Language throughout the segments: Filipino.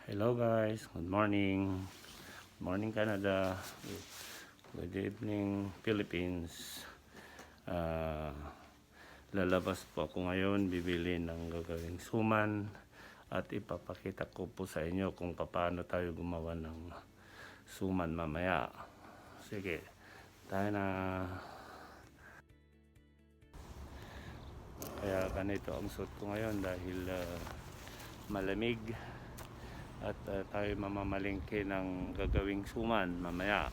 Hello guys, good morning. Good morning Canada. Good evening Philippines. Ah, Lalabas po ako ngayon, bibili ng gagawing suman at ipapakita ko po sa inyo kung paano tayo gumawa ng suman mamaya. Sige, tayo na. Kaya ganito ang suot ko ngayon dahil malamig. At tayo mamamalingke ng gagawing suman mamaya.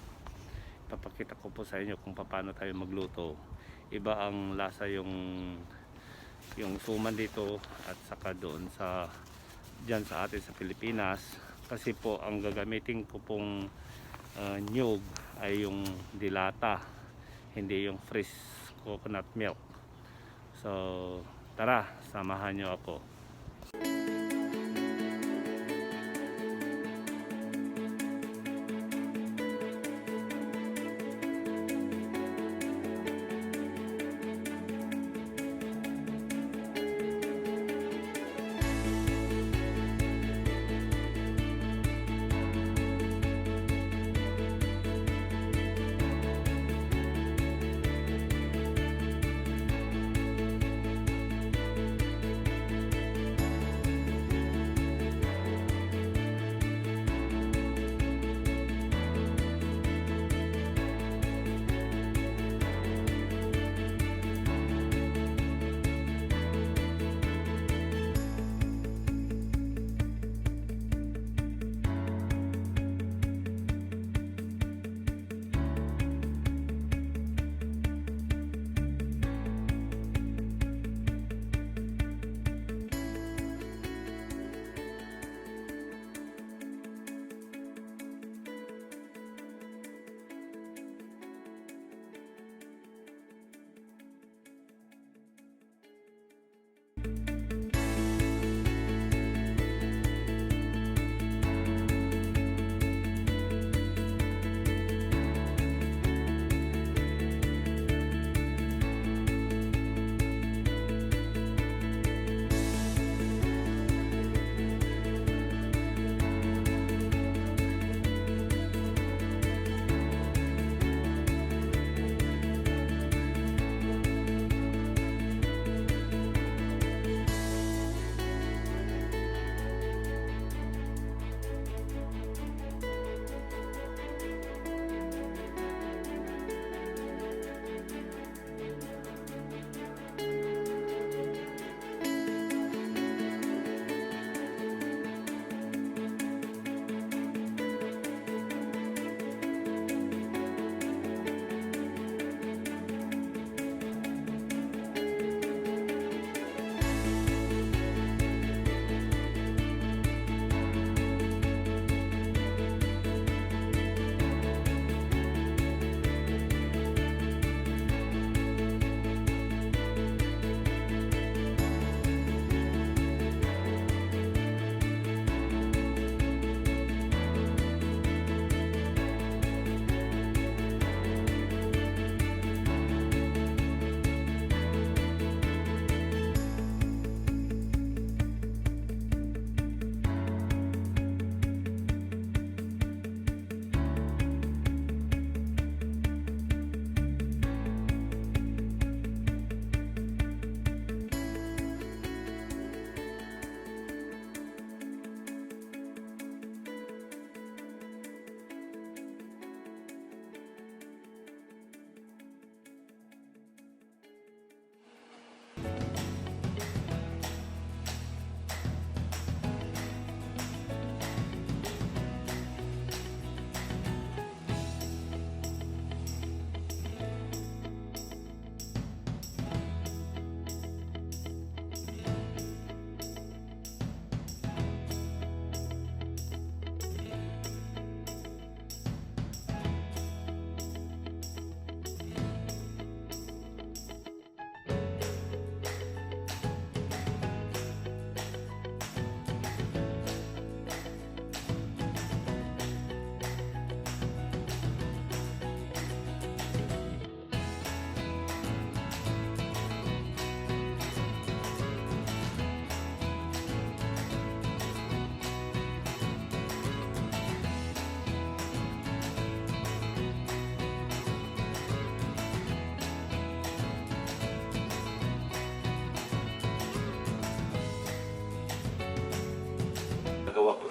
Papakita ko po sa inyo kung paano tayo magluto. Iba ang lasa yung suman dito at saka doon sa dyan sa atin sa Pilipinas, kasi po ang gagamitin ko pong niyog ay yung dilata, hindi yung fresh coconut milk. So tara, samahan nyo ako.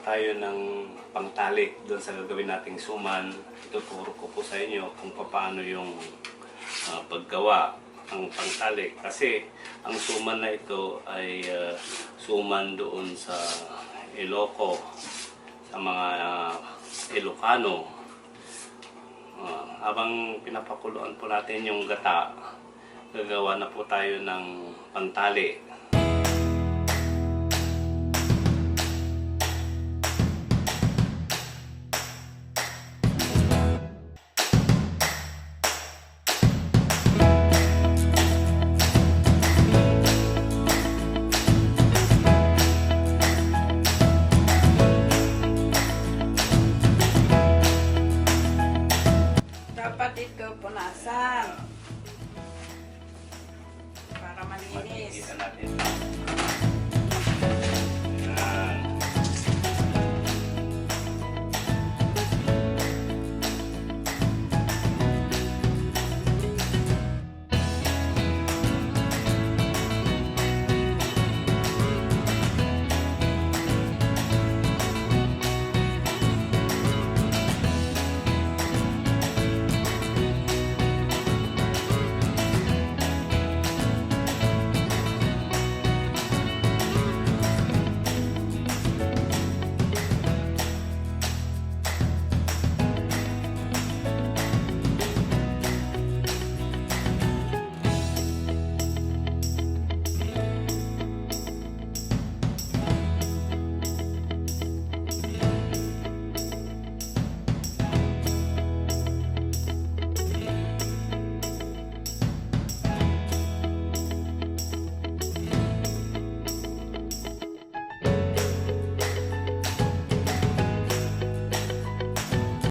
tayo ng pangtali doon sa gagawin nating suman. Ituturo ko po sa inyo kung paano yung paggawa ng pangtali. Kasi ang suman na ito ay suman doon sa Iloco, sa mga Ilocano. Habang pinapakuluan po natin yung gata, gagawa na po tayo ng pantali. Dapat ito punasan para malinis. Makikita natin. Ayan.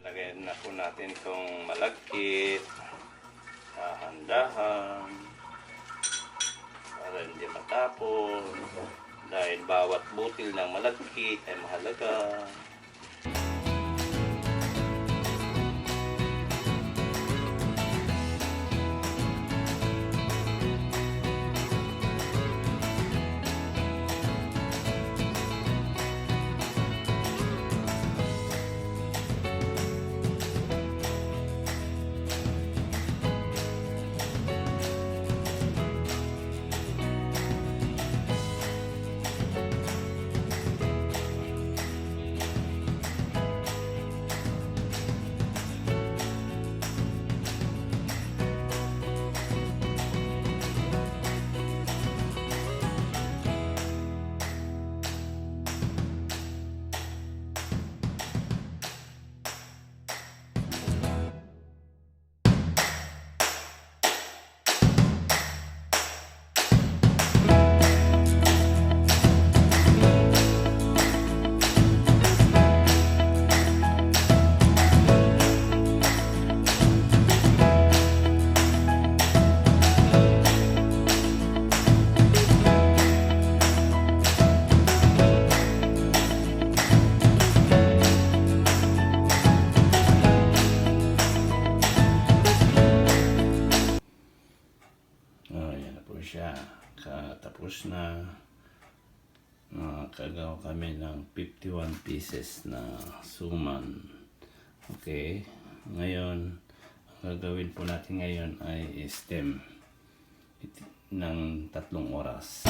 Lagyan na po natin itong malagkit, dahan-dahan, para hindi matapon, dahil bawat butil ng malagkit ay mahalaga. Yan na po siya. Katapos na. Nakagawa kami ng 51 pieces na suman. Okay. Ngayon, ang gagawin po natin ngayon ay stem ng 3 oras.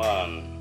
SUMAN.